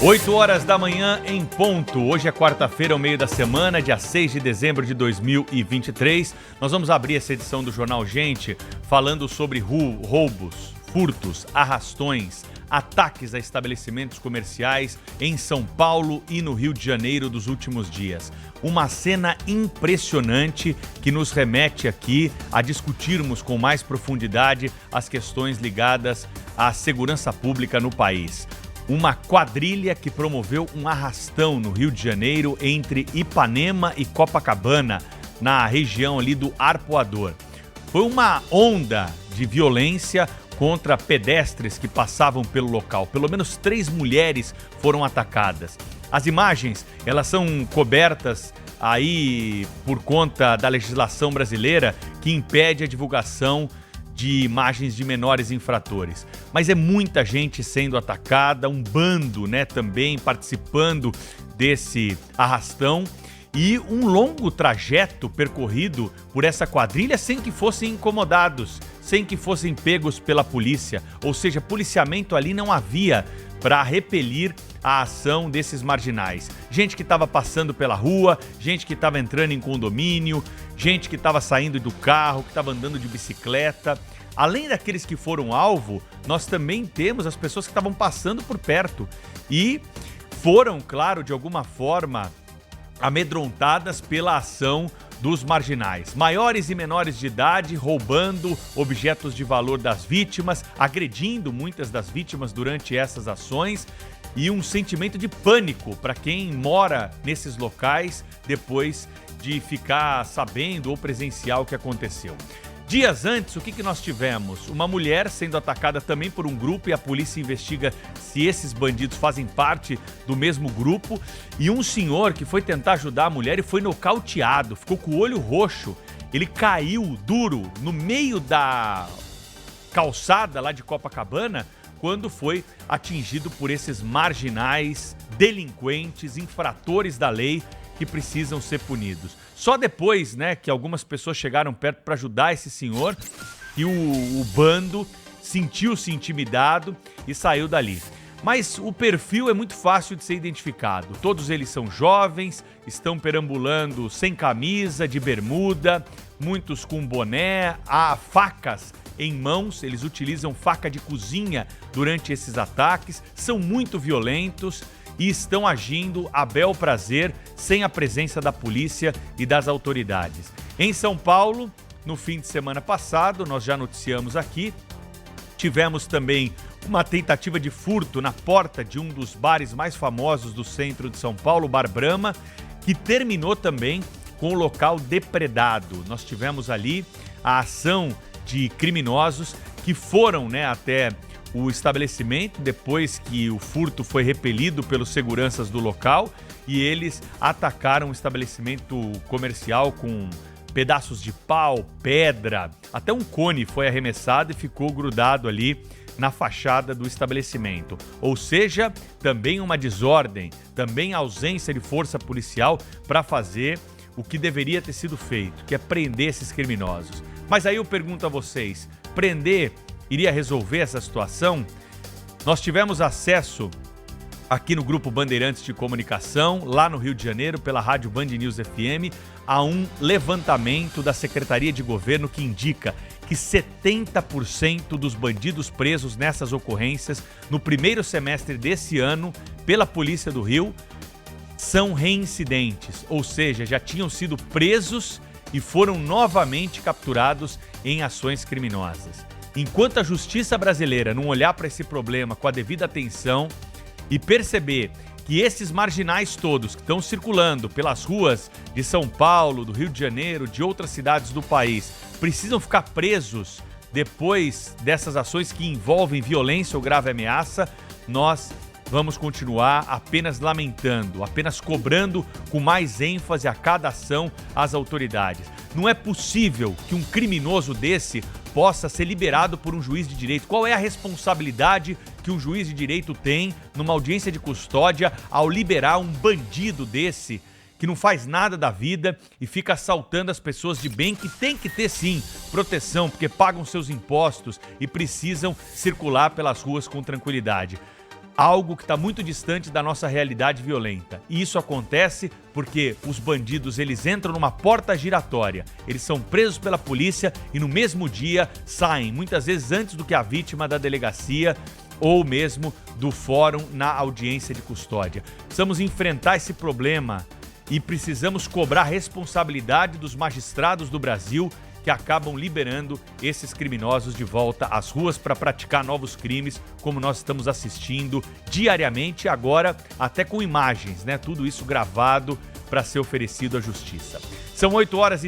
8 horas da manhã em ponto. Hoje é quarta-feira, ao meio da semana, dia 6 de dezembro de 2023. Nós vamos abrir essa edição do Jornal Gente falando sobre roubos, furtos, arrastões, ataques a estabelecimentos comerciais em São Paulo e no Rio de Janeiro dos últimos dias. Uma cena impressionante que nos remete aqui a discutirmos com mais profundidade as questões ligadas à segurança pública no país. Uma quadrilha que promoveu um arrastão no Rio de Janeiro entre Ipanema e Copacabana, na região ali do Arpoador. Foi uma onda de violência contra pedestres que passavam pelo local. Pelo menos 3 mulheres foram atacadas. As imagens, elas são cobertas aí por conta da legislação brasileira que impede a divulgação de imagens de menores infratores. Mas é muita gente sendo atacada, um bando, também participando desse arrastão e um longo trajeto percorrido por essa quadrilha sem que fossem incomodados, sem que fossem pegos pela polícia. Ou seja, policiamento ali não havia para repelir a ação desses marginais. Gente que estava passando pela rua, gente que estava entrando em condomínio, gente que estava saindo do carro, que estava andando de bicicleta. Além daqueles que foram alvo, nós também temos as pessoas que estavam passando por perto e foram, claro, de alguma forma amedrontadas pela ação dos marginais. Maiores e menores de idade roubando objetos de valor das vítimas, agredindo muitas das vítimas durante essas ações e um sentimento de pânico para quem mora nesses locais depois de ficar sabendo ou presenciar o que aconteceu. Dias antes, o que nós tivemos? Uma mulher sendo atacada também por um grupo e a polícia investiga se esses bandidos fazem parte do mesmo grupo. E um senhor que foi tentar ajudar a mulher e foi nocauteado, ficou com o olho roxo. Ele caiu duro no meio da calçada lá de Copacabana quando foi atingido por esses marginais, delinquentes, infratores da lei que precisam ser punidos. Só depois, que algumas pessoas chegaram perto para ajudar esse senhor e o bando sentiu-se intimidado e saiu dali. Mas o perfil é muito fácil de ser identificado. Todos eles são jovens, estão perambulando sem camisa, de bermuda, muitos com boné, há facas em mãos, eles utilizam faca de cozinha durante esses ataques, são muito violentos e estão agindo a bel prazer, sem a presença da polícia e das autoridades. Em São Paulo, no fim de semana passado, nós já noticiamos aqui, tivemos também uma tentativa de furto na porta de um dos bares mais famosos do centro de São Paulo, Bar Brahma, que terminou também com o local depredado. Nós tivemos ali a ação de criminosos que foram até o estabelecimento depois que o furto foi repelido pelos seguranças do local e eles atacaram o estabelecimento comercial com pedaços de pau, pedra, até um cone foi arremessado e ficou grudado ali na fachada do estabelecimento. Ou seja, também uma desordem, também ausência de força policial para fazer o que deveria ter sido feito, que é prender esses criminosos. Mas aí eu pergunto a vocês, prender iria resolver essa situação? Nós tivemos acesso aqui no Grupo Bandeirantes de Comunicação, lá no Rio de Janeiro, pela Rádio Band News FM, a um levantamento da Secretaria de Governo que indica que 70% dos bandidos presos nessas ocorrências no primeiro semestre desse ano pela Polícia do Rio são reincidentes, ou seja, já tinham sido presos e foram novamente capturados em ações criminosas. Enquanto a justiça brasileira não olhar para esse problema com a devida atenção e perceber que esses marginais todos que estão circulando pelas ruas de São Paulo, do Rio de Janeiro, de outras cidades do país, precisam ficar presos depois dessas ações que envolvem violência ou grave ameaça, nós vamos continuar apenas lamentando, apenas cobrando com mais ênfase a cada ação às autoridades. Não é possível que um criminoso desse possa ser liberado por um juiz de direito. Qual é a responsabilidade que um juiz de direito tem numa audiência de custódia ao liberar um bandido desse que não faz nada da vida e fica assaltando as pessoas de bem que tem que ter sim proteção porque pagam seus impostos e precisam circular pelas ruas com tranquilidade? algo que está muito distante da nossa realidade violenta. E isso acontece porque os bandidos, eles entram numa porta giratória, eles são presos pela polícia e no mesmo dia saem, muitas vezes antes do que a vítima da delegacia ou mesmo do fórum na audiência de custódia. Precisamos enfrentar esse problema e precisamos cobrar a responsabilidade dos magistrados do Brasil que acabam liberando esses criminosos de volta às ruas para praticar novos crimes, como nós estamos assistindo diariamente, agora até com imagens, né? Tudo isso gravado para ser oferecido à justiça. São 8 horas e